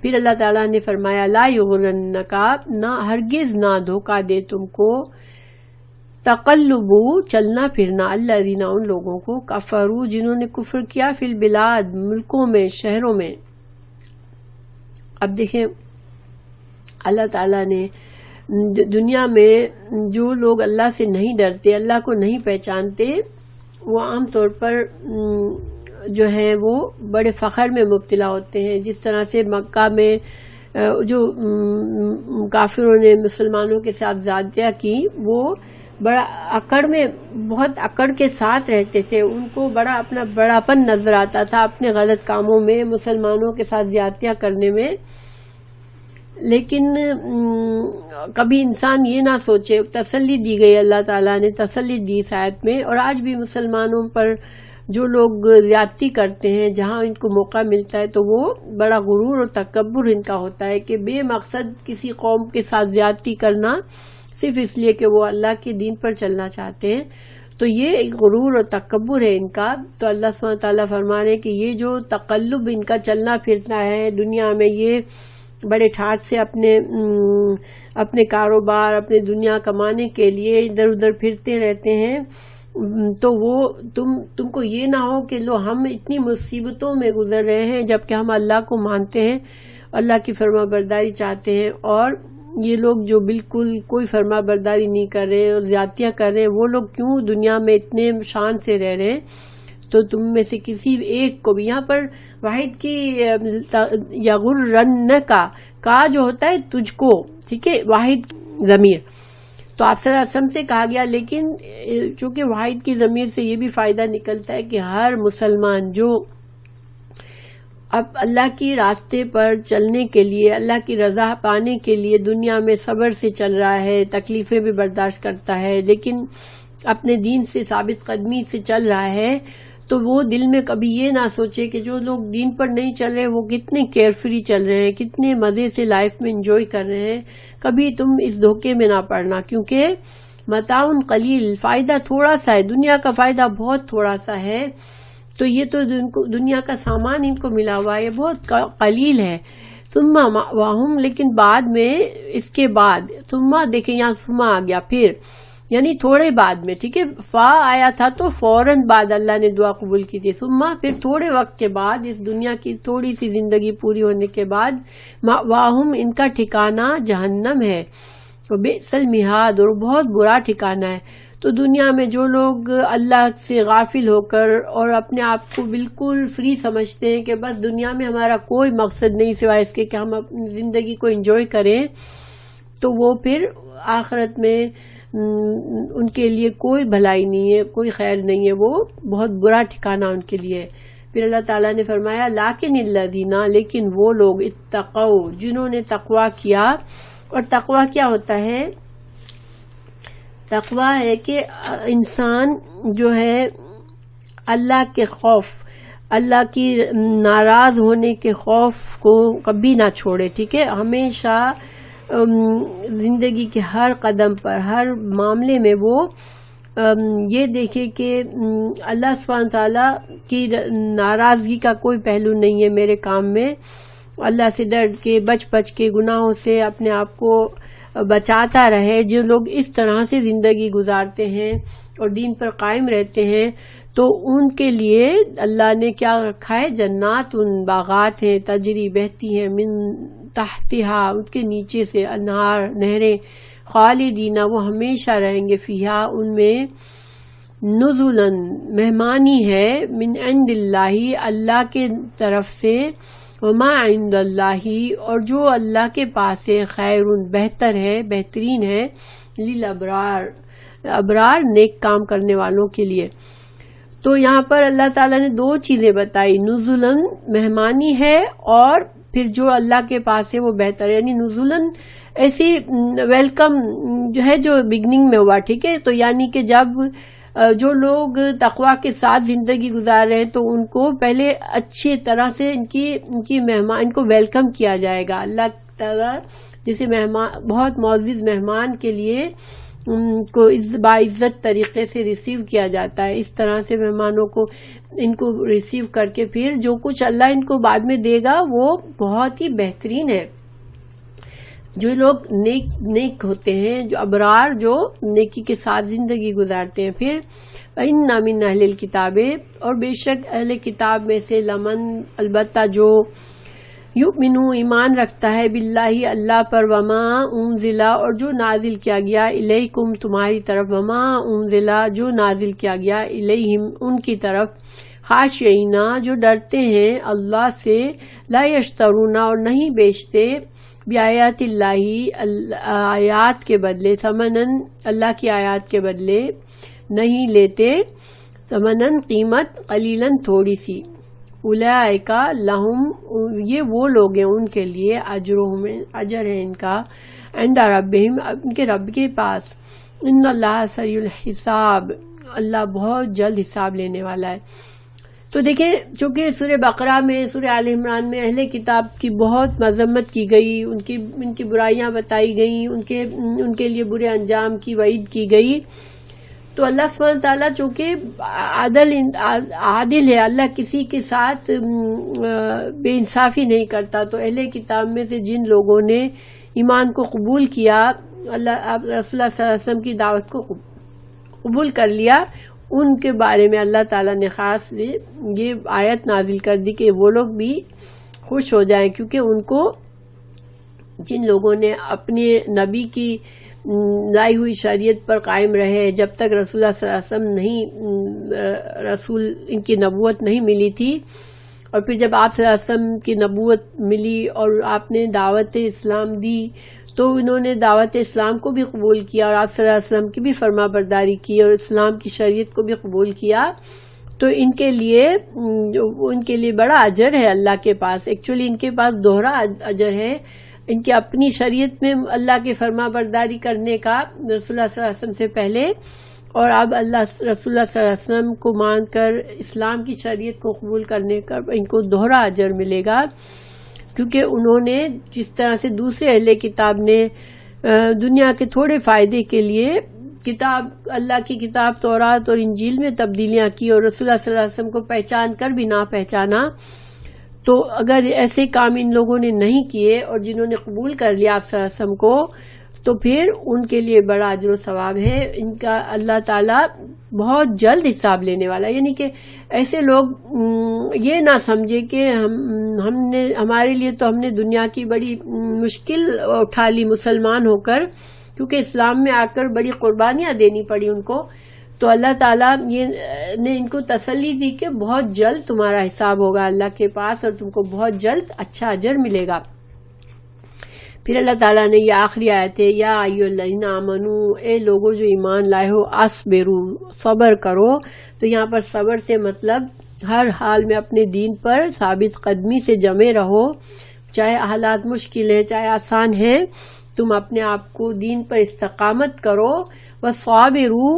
پھر اللہ تعالیٰ نے فرمایا لا یغرنک، نہ ہرگز نہ دھوکہ دے تم کو، تقلب، چلنا پھرنا، الذین، ان لوگوں کو، کفروا، جنہوں نے کفر کیا، فی البلاد، ملکوں میں، شہروں میں. اب دیکھیں اللہ تعالیٰ نے دنیا میں جو لوگ اللہ سے نہیں ڈرتے، اللہ کو نہیں پہچانتے، وہ عام طور پر جو ہے وہ بڑے فخر میں مبتلا ہوتے ہیں. جس طرح سے مکہ میں جو کافروں نے مسلمانوں کے ساتھ زیادتیاں کی، وہ بڑا بہت اکڑ کے ساتھ رہتے تھے، ان کو بڑا اپنا بڑاپن نظر آتا تھا اپنے غلط کاموں میں، مسلمانوں کے ساتھ زیادتیاں کرنے میں۔ لیکن کبھی انسان یہ نہ سوچے، تسلی دی گئی، اللہ تعالیٰ نے تسلی دی اس آیت میں، اور آج بھی مسلمانوں پر جو لوگ زیادتی کرتے ہیں جہاں ان کو موقع ملتا ہے تو وہ بڑا غرور اور تکبر ان کا ہوتا ہے کہ بے مقصد کسی قوم کے ساتھ زیادتی کرنا صرف اس لیے کہ وہ اللہ کے دین پر چلنا چاہتے ہیں، تو یہ ایک غرور اور تکبر ہے ان کا۔ تو اللہ سبحانہ تعالیٰ فرما رہے ہیں کہ یہ جو تقلب ان کا چلنا پھرنا ہے دنیا میں، یہ بڑے ٹھاٹ سے اپنے کاروبار، اپنے دنیا کمانے کے لیے ادھر ادھر پھرتے رہتے ہیں، تو وہ تم کو یہ نہ ہو کہ لو ہم اتنی مصیبتوں میں گزر رہے ہیں جبکہ ہم اللہ کو مانتے ہیں، اللہ کی فرما برداری چاہتے ہیں، اور یہ لوگ جو بالکل کوئی فرما برداری نہیں کر رہے اور زیادتیاں کر رہے ہیں، وہ لوگ کیوں دنیا میں اتنے شان سے رہ رہے ہیں۔ تو تم میں سے کسی ایک کو بھی، یہاں پر واحد کی یغرن کا جو ہوتا ہے تجھ کو، ٹھیک ہے، واحد ضمیر تو آپ صلی اللہ علیہ وسلم سے کہا گیا، لیکن چونکہ واحد کی ضمیر سے یہ بھی فائدہ نکلتا ہے کہ ہر مسلمان جو اب اللہ کی راستے پر چلنے کے لیے، اللہ کی رضا پانے کے لیے دنیا میں صبر سے چل رہا ہے، تکلیفیں بھی برداشت کرتا ہے، لیکن اپنے دین سے ثابت قدمی سے چل رہا ہے، تو وہ دل میں کبھی یہ نہ سوچے کہ جو لوگ دین پر نہیں چل رہے وہ کتنے کیئر فری چل رہے ہیں، کتنے مزے سے لائف میں انجوائے کر رہے ہیں۔ کبھی تم اس دھوکے میں نہ پڑنا، کیونکہ متاع قلیل، فائدہ تھوڑا سا ہے، دنیا کا فائدہ بہت تھوڑا سا ہے، تو یہ تو دنیا کا سامان ان کو ملا ہوا ہے، یہ بہت قلیل ہے۔ ثم مأواہم، لیکن بعد میں، اس کے بعد، ثم دیکھیں یہاں ثم آ گیا، پھر یعنی تھوڑے بعد میں، ٹھیک ہے، فا آیا تھا تو فوراً بعد اللہ نے دعا قبول کی تھی، ثم پھر تھوڑے وقت کے بعد، اس دنیا کی تھوڑی سی زندگی پوری ہونے کے بعد، مأواہم، ان کا ٹھکانہ جہنم ہے، وبئس المہاد، اور بہت برا ٹھکانہ ہے۔ تو دنیا میں جو لوگ اللہ سے غافل ہو کر اور اپنے آپ کو بالکل فری سمجھتے ہیں کہ بس دنیا میں ہمارا کوئی مقصد نہیں سوائے اس کے کہ ہم اپنی زندگی کو انجوائے کریں، تو وہ پھر آخرت میں ان کے لیے کوئی بھلائی نہیں ہے، کوئی خیر نہیں ہے، وہ بہت برا ٹھکانہ ان کے لیے ہے۔ پھر اللہ تعالیٰ نے فرمایا لیکن الذین، لیکن وہ لوگ اتقوا، جنہوں نے تقویٰ کیا، اور تقویٰ کیا ہوتا ہے؟ تقویٰ ہے کہ انسان جو ہے اللہ کے خوف، اللہ کی ناراض ہونے کے خوف کو کبھی نہ چھوڑے، ٹھیک ہے، ہمیشہ زندگی کے ہر قدم پر، ہر معاملے میں وہ یہ دیکھے کہ اللہ سبحانہ تعالیٰ کی ناراضگی کا کوئی پہلو نہیں ہے میرے کام میں، اللہ سے ڈر کے، بچ کے، گناہوں سے اپنے آپ کو بچاتا رہے۔ جو لوگ اس طرح سے زندگی گزارتے ہیں اور دین پر قائم رہتے ہیں، تو ان کے لیے اللہ نے کیا رکھا ہے؟ جنات، ان باغات ہیں، تجری، بہتی ہیں، من تحتہا، ان کے نیچے سے، انہار، نہریں، خالدین، وہ ہمیشہ رہیں گے، فیہا، ان میں، نزلاً، مہمانی ہے، من عند اللہ، اللہ کے طرف سے، وما عند اللہ، اور جو اللہ کے پاس ہے، خیر، بہتر ہے، بہترین ہے، للابرار، ابرار، نیک کام کرنے والوں کے لیے۔ تو یہاں پر اللہ تعالیٰ نے دو چیزیں بتائی، نزلاً، مہمانی ہے، اور پھر جو اللہ کے پاس ہے وہ بہتر ہے، یعنی نزلاً ایسی ویلکم جو ہے جو بگننگ میں ہوا، ٹھیک ہے، تو یعنی کہ جب جو لوگ تقویٰ کے ساتھ زندگی گزار رہے ہیں تو ان کو پہلے اچھی طرح سے ان کو ویلکم کیا جائے گا، اللہ تعالیٰ جیسے مہمان، بہت معزز مہمان کے لیے ان کو باعزت طریقے سے ریسیو کیا جاتا ہے، اس طرح سے مہمانوں کو ان کو ریسیو کر کے پھر جو کچھ اللہ ان کو بعد میں دے گا وہ بہت ہی بہترین ہے۔ جو لوگ نیک ہوتے ہیں، جو ابرار، جو نیکی کے ساتھ زندگی گزارتے ہیں، پھر اِنَّ مِنْ اہل الکتاب، اور بے شک اہل کتاب میں سے، لمن، البتہ جو، یؤمنو، ایمان رکھتا ہے، باللہ، اللہ پر، وما انزل، اور جو نازل کیا گیا، الیکم، تمہاری طرف، وما انزل، جو نازل کیا گیا، الیہم، ان کی طرف، خاشعینا جو ڈرتے ہیں اللہ سے، لا یشترون اور نہیں بیچتے، بیآیات اللہ آیات کے بدلے، ثمنن اللہ کی آیات کے بدلے نہیں لیتے، ثمنن قیمت، قلیلاً تھوڑی سی، اولئک لہم یہ وہ لوگ ہیں ان کے لیے، اجرہم اجر ہے ان کا، عند ربہم ان کے رب کے پاس، ان اللہ سریع الحساب اللہ بہت جلد حساب لینے والا ہے۔ تو دیکھیں چونکہ سورہ بقرہ میں، سورہ آل عمران میں اہل کتاب کی بہت مذمت کی گئی، ان کی برائیاں بتائی گئیں، ان کے لیے برے انجام کی وعید کی گئی، تو اللہ سبحانہ تعالیٰ چونکہ عادل ہے، اللہ کسی کے ساتھ بے انصافی نہیں کرتا، تو اہل کتاب میں سے جن لوگوں نے ایمان کو قبول کیا، اللہ رسول اللہ صلی اللہ علیہ وسلم کی دعوت کو قبول کر لیا، ان کے بارے میں اللہ تعالیٰ نے خاص یہ آیت نازل کر دی کہ وہ لوگ بھی خوش ہو جائیں، کیونکہ ان کو جن لوگوں نے اپنے نبی کی لائی ہوئی شریعت پر قائم رہے، جب تک رسول اللہ صلی اللہ علیہ وسلم رسول ان کی نبوت نہیں ملی تھی، اور پھر جب آپ صلی اللہ علیہ وسلم کی نبوت ملی اور آپ نے دعوت اسلام دی، تو انہوں نے دعوت اسلام کو بھی قبول کیا اور آپ صلی اللہ علیہ وسلم کی بھی فرما برداری کی اور اسلام کی شریعت کو بھی قبول کیا، تو ان کے لیے بڑا اجر ہے اللہ کے پاس۔ ایکچولی ان کے پاس دوہرا اجر ہے، ان کی اپنی شریعت میں اللہ کے فرما برداری کرنے کا رسول اللہ صلی اللہ علیہ وسلم سے پہلے، اور اب رسول اللہ صلی اللہ علیہ وسلم کو مان کر اسلام کی شریعت کو قبول کرنے کا ان کو دوہرا اجر ملے گا، کیونکہ انہوں نے جس طرح سے دوسرے اہل کتاب نے دنیا کے تھوڑے فائدے کے لیے اللہ کی کتاب تورات اور انجیل میں تبدیلیاں کی اور رسول اللہ صلی اللہ علیہ وسلم کو پہچان کر بھی نہ پہچانا، تو اگر ایسے کام ان لوگوں نے نہیں کیے اور جنہوں نے قبول کر لیا آپ صلی اللہ علیہ وسلم کو، تو پھر ان کے لیے بڑا اجر و ثواب ہے، ان کا اللہ تعالیٰ بہت جلد حساب لینے والا ہے۔ یعنی کہ ایسے لوگ یہ نہ سمجھے کہ ہمارے لیے تو ہم نے دنیا کی بڑی مشکل اٹھا لی مسلمان ہو کر، کیونکہ اسلام میں آ کر بڑی قربانیاں دینی پڑی ان کو، تو اللہ تعالیٰ نے ان کو تسلی دی کہ بہت جلد تمہارا حساب ہوگا اللہ کے پاس اور تم کو بہت جلد اچھا اجر ملے گا۔ پھر اللہ تعالیٰ نے یہ آخری آیت ہے، یا ایھا الذین آمنوا اے لوگو جو ایمان لائے ہو، اصبروا صبر کرو، تو یہاں پر صبر سے مطلب ہر حال میں اپنے دین پر ثابت قدمی سے جمے رہو، چاہے حالات مشکل ہے چاہے آسان ہے، تم اپنے آپ کو دین پر استقامت کرو، وصابروا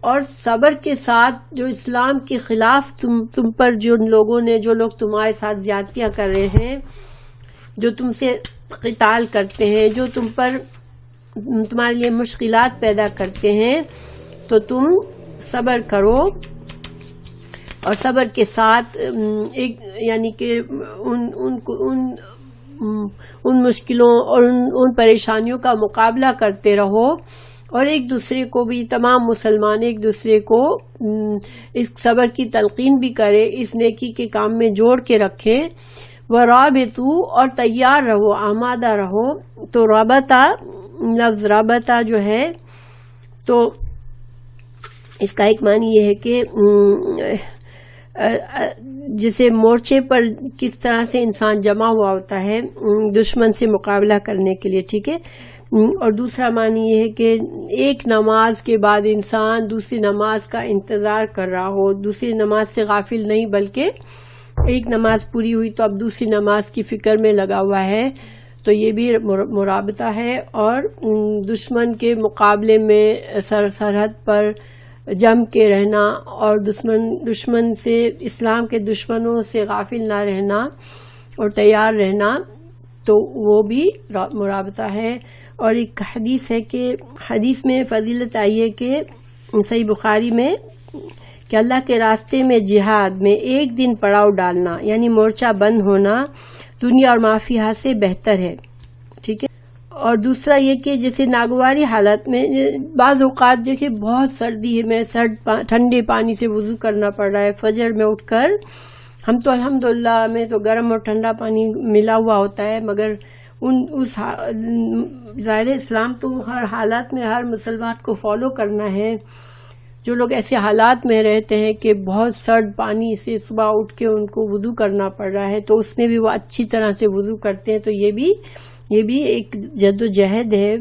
اور صبر کے ساتھ جو اسلام کے خلاف تم پر جو لوگ تمہارے ساتھ زیادتیاں کر رہے ہیں، جو تم سے قتال کرتے ہیں، جو تمہارے لیے مشکلات پیدا کرتے ہیں، تو تم صبر کرو، اور صبر کے ساتھ یعنی کہ ان مشکلوں اور ان پریشانیوں کا مقابلہ کرتے رہو، اور ایک دوسرے کو بھی، تمام مسلمان ایک دوسرے کو اس صبر کی تلقین بھی کرے، اس نیکی کے کام میں جوڑ کے رکھے، ورابطوا اور تیار رہو، آمادہ رہو۔ تو لفظ رابطہ جو ہے تو اس کا ایک معنی یہ ہے کہ جسے مورچے پر کس طرح سے انسان جمع ہوا ہوتا ہے دشمن سے مقابلہ کرنے کے لیے، ٹھیک ہے، اور دوسرا معنی یہ ہے کہ ایک نماز کے بعد انسان دوسری نماز کا انتظار کر رہا ہو، دوسری نماز سے غافل نہیں، بلکہ ایک نماز پوری ہوئی تو اب دوسری نماز کی فکر میں لگا ہوا ہے، تو یہ بھی مرابطہ ہے، اور دشمن کے مقابلے میں سرحد پر جم کے رہنا، اور دشمن سے، اسلام کے دشمنوں سے غافل نہ رہنا اور تیار رہنا، تو وہ بھی مرابطہ ہے۔ اور ایک حدیث ہے کہ حدیث میں فضیلت آئی ہے کہ صحیح بخاری میں کہ اللہ کے راستے میں جہاد میں ایک دن پڑاؤ ڈالنا، یعنی مورچہ بند ہونا، دنیا اور ما فیہا سے بہتر ہے، ٹھیک ہے۔ اور دوسرا یہ کہ جیسے ناگواری حالت میں بعض اوقات دیکھیں بہت سردی ہے، میں ٹھنڈے پانی سے وضو کرنا پڑ رہا ہے، فجر میں اٹھ کر، ہم تو الحمدللہ ہمیں تو گرم اور ٹھنڈا پانی ملا ہوا ہوتا ہے، مگر ظاہر اسلام تو ہر حالات میں ہر مسلمان کو فالو کرنا ہے، جو لوگ ایسے حالات میں رہتے ہیں کہ بہت سرد پانی سے صبح اٹھ کے ان کو وضو کرنا پڑ رہا ہے، تو اس میں بھی وہ اچھی طرح سے وضو کرتے ہیں، تو یہ بھی ایک جد و جہد ہے.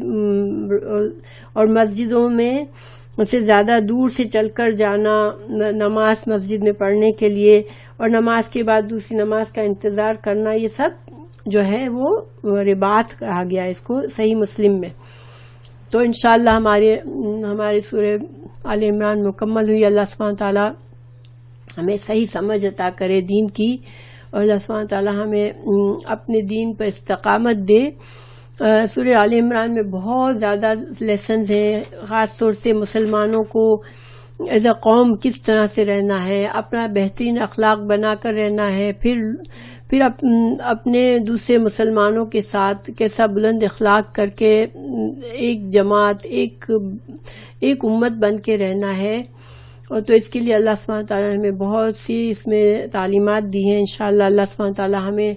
اور مسجدوں میں سے زیادہ دور سے چل کر جانا نماز مسجد میں پڑھنے کے لیے، اور نماز کے بعد دوسری نماز کا انتظار کرنا، یہ سب جو ہے وہ رباط کہا گیا اس کو صحیح مسلم میں. تو انشاءاللہ ہمارے سورہ آل عمران مکمل ہوئی. اللہ سبحانہ تعالیٰ ہمیں صحیح سمجھ عطا کرے دین کی، اور اللہ سبحانہ تعالیٰ ہمیں اپنے دین پر استقامت دے. سورہ آل عمران میں بہت زیادہ لیسنز ہیں، خاص طور سے مسلمانوں کو ایز اے قوم کس طرح سے رہنا ہے، اپنا بہترین اخلاق بنا کر رہنا ہے، پھر اپنے دوسرے مسلمانوں کے ساتھ کیسا بلند اخلاق کر کے ایک جماعت، ایک امت بن کے رہنا ہے. اور تو اس کے لیے اللہ سبحانہ تعالیٰ نے ہمیں بہت سی اس میں تعلیمات دی ہیں. انشاءاللہ اللہ سبحانہ تعالیٰ ہمیں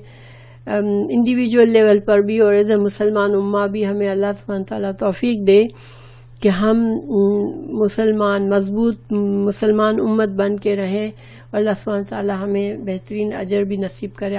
انڈیویجول لیول پر بھی اور ایز اے مسلمان امہ بھی ہمیں اللہ سبحانہ تعالیٰ توفیق دے کہ ہم مضبوط مسلمان امت بن کے رہیں، اور اللہ سبحانہ تعالیٰ ہمیں بہترین اجر بھی نصیب کرے.